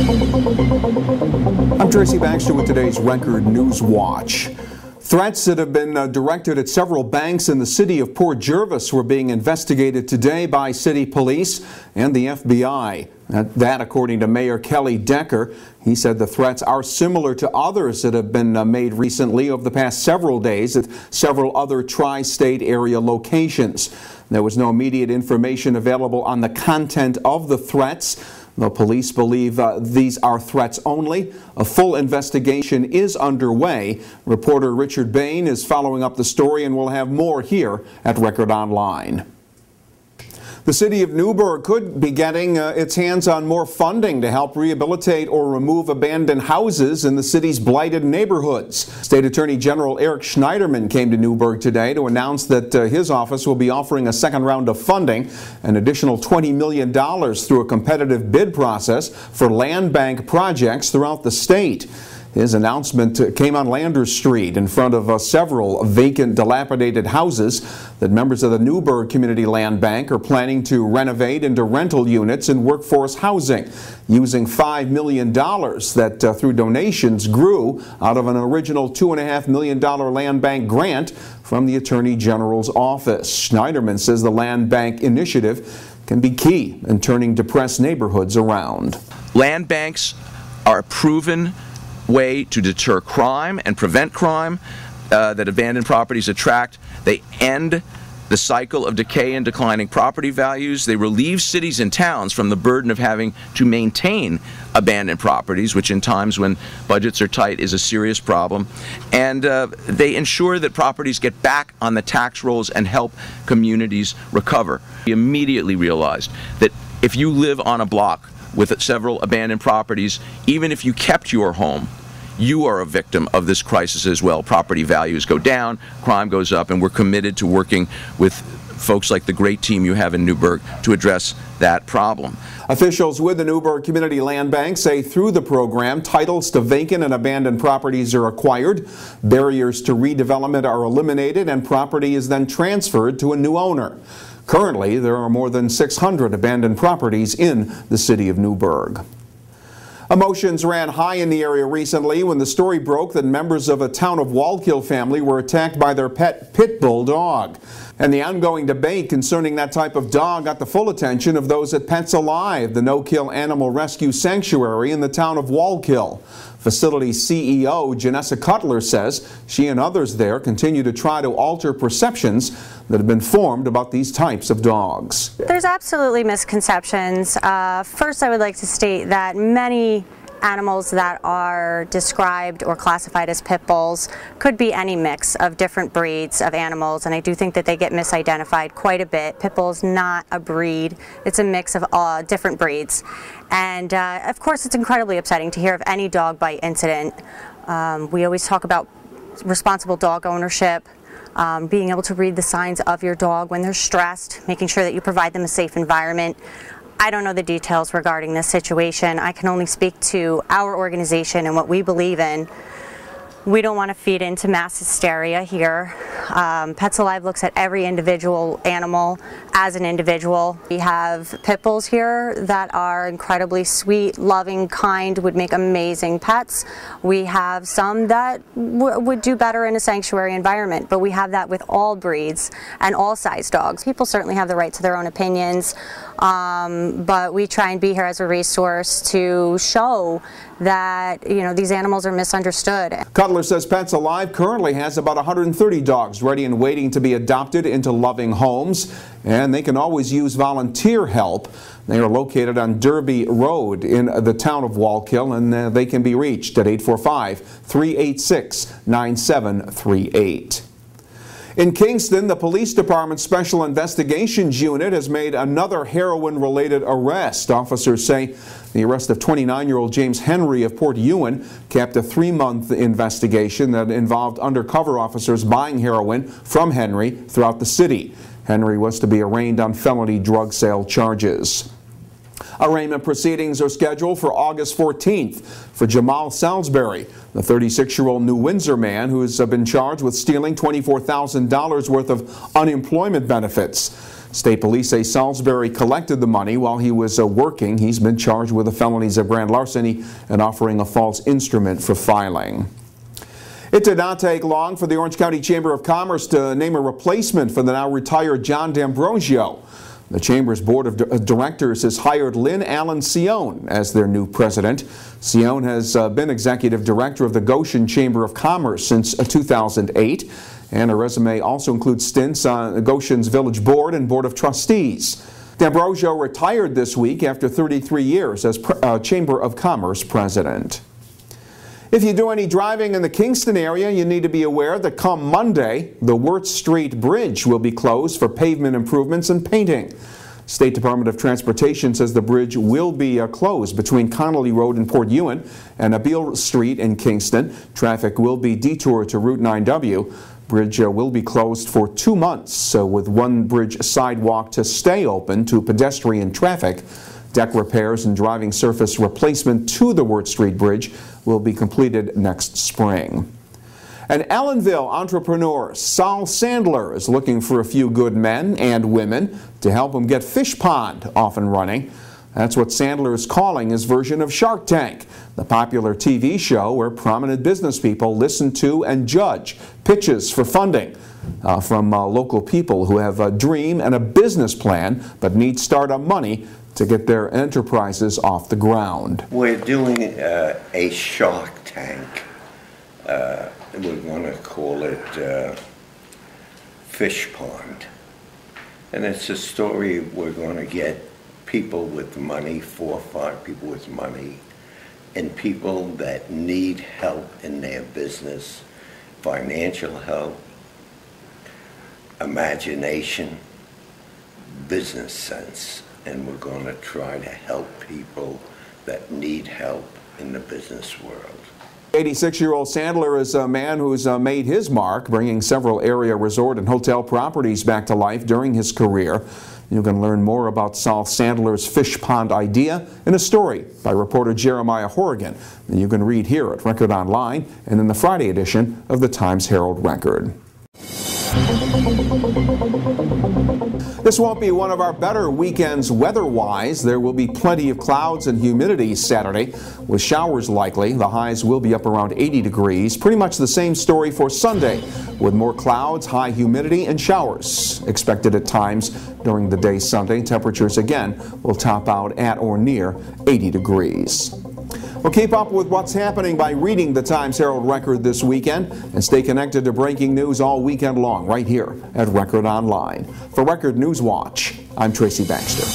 I'm Tracy Baxter with today's Record Newswatch. Threats that have been directed at several banks in the city of Port Jervis were being investigated today by city police and the FBI. That according to Mayor Kelly Decker. He said the threats are similar to others that have been made recently over the past several days at several other tri-state area locations. There was no immediate information available on the content of the threats. The police believe these are threats only. A full investigation is underway. Reporter Richard Bain is following up the story, and we'll have more here at Record Online. The city of Newburgh could be getting its hands on more funding to help rehabilitate or remove abandoned houses in the city's blighted neighborhoods. State Attorney General Eric Schneiderman came to Newburgh today to announce that his office will be offering a second round of funding, an additional $20 million through a competitive bid process for land bank projects throughout the state. His announcement came on Landers Street in front of several vacant, dilapidated houses that members of the Newburgh Community Land Bank are planning to renovate into rental units and workforce housing, using $5 million that through donations grew out of an original $2.5 million land bank grant from the Attorney General's office. Schneiderman says the land bank initiative can be key in turning depressed neighborhoods around. Land banks are a proven way to deter crime and prevent crime that abandoned properties attract. They end the cycle of decay and declining property values. They relieve cities and towns from the burden of having to maintain abandoned properties, which in times when budgets are tight is a serious problem. And they ensure that properties get back on the tax rolls and help communities recover. We immediately realized that if you live on a block with several abandoned properties, even if you kept your home, you are a victim of this crisis as well. Property values go down, crime goes up, and we're committed to working with folks like the great team you have in Newburgh to address that problem. Officials with the Newburgh Community Land Bank say through the program, titles to vacant and abandoned properties are acquired, barriers to redevelopment are eliminated, and property is then transferred to a new owner. Currently, there are more than 600 abandoned properties in the city of Newburgh. Emotions ran high in the area recently when the story broke that members of a Town of Wallkill family were attacked by their pet pit bull dog. And the ongoing debate concerning that type of dog got the full attention of those at Pets Alive, the no-kill animal rescue sanctuary in the Town of Wallkill. Facility CEO Janessa Cutler says she and others there continue to try to alter perceptions that have been formed about these types of dogs. There's absolutely misconceptions. First, I would like to state that many animals that are described or classified as pit bulls could be any mix of different breeds of animals, and I do think that they get misidentified quite a bit. Pit bull is not a breed, it's a mix of different breeds. And of course it's incredibly upsetting to hear of any dog bite incident. We always talk about responsible dog ownership, being able to read the signs of your dog when they're stressed, making sure that you provide them a safe environment. I don't know the details regarding this situation. I can only speak to our organization and what we believe in. We don't want to feed into mass hysteria here. Pets Alive looks at every individual animal as an individual. We have pit bulls here that are incredibly sweet, loving, kind, would make amazing pets. We have some that would do better in a sanctuary environment, but we have that with all breeds and all size dogs. People certainly have the right to their own opinions, but we try and be here as a resource to show that, these animals are misunderstood. Cutler says Pets Alive currently has about 130 dogs ready and waiting to be adopted into loving homes, and they can always use volunteer help. They are located on Derby Road in the Town of Wallkill, and they can be reached at 845-386-9738. In Kingston, the police department's Special Investigations Unit has made another heroin-related arrest. Officers say the arrest of 29-year-old James Henry of Port Ewan capped a 3-month investigation that involved undercover officers buying heroin from Henry throughout the city. Henry was to be arraigned on felony drug sale charges. Arraignment proceedings are scheduled for August 14th for Jamal Salisbury, the 36-year-old New Windsor man who has been charged with stealing $24,000 worth of unemployment benefits. State police say Salisbury collected the money while he was working. He's been charged with the felonies of grand larceny and offering a false instrument for filing. It did not take long for the Orange County Chamber of Commerce to name a replacement for the now retired John D'Ambrosio. The Chamber's Board of Directors has hired Lynn Allen Sion as their new president. Sion has been executive director of the Goshen Chamber of Commerce since 2008, and her resume also includes stints on Goshen's Village Board and Board of Trustees. D'Ambrosio retired this week after 33 years as Chamber of Commerce president. If you do any driving in the Kingston area, you need to be aware that come Monday, the Wirt Street Bridge will be closed for pavement improvements and painting. State Department of Transportation says the bridge will be closed between Connolly Road in Port Ewan and Abeal Street in Kingston. Traffic will be detoured to Route 9W. Bridge will be closed for 2 months, with one bridge sidewalk to stay open to pedestrian traffic. Deck repairs and driving surface replacement to the Wirt Street Bridge will be completed next spring. An Allenville entrepreneur, Saul Sandler, is looking for a few good men and women to help him get Fish Pond off and running. That's what Sandler is calling his version of Shark Tank, the popular TV show where prominent business people listen to and judge pitches for funding from local people who have a dream and a business plan but need startup money to get their enterprises off the ground. We're doing a Shark Tank. We're going to call it Fish Pond. And it's a story we're going to get people with money, 4 or 5 people with money, and people that need help in their business, financial help, imagination, business sense. And we're going to try to help people that need help in the business world. 86-year-old Sandler is a man who's made his mark, bringing several area resort and hotel properties back to life during his career. You can learn more about Saul Sandler's Fish Pond idea in a story by reporter Jeremiah Horrigan. And you can read here at Record Online and in the Friday edition of the Times-Herald Record. This won't be one of our better weekends weather-wise. There will be plenty of clouds and humidity Saturday, with showers likely. The highs will be up around 80 degrees. Pretty much the same story for Sunday, with more clouds, high humidity, and showers expected at times during the day Sunday. Temperatures again will top out at or near 80 degrees. Well, keep up with what's happening by reading the Times-Herald Record this weekend and stay connected to breaking news all weekend long right here at Record Online. For Record Newswatch, I'm Tracy Baxter.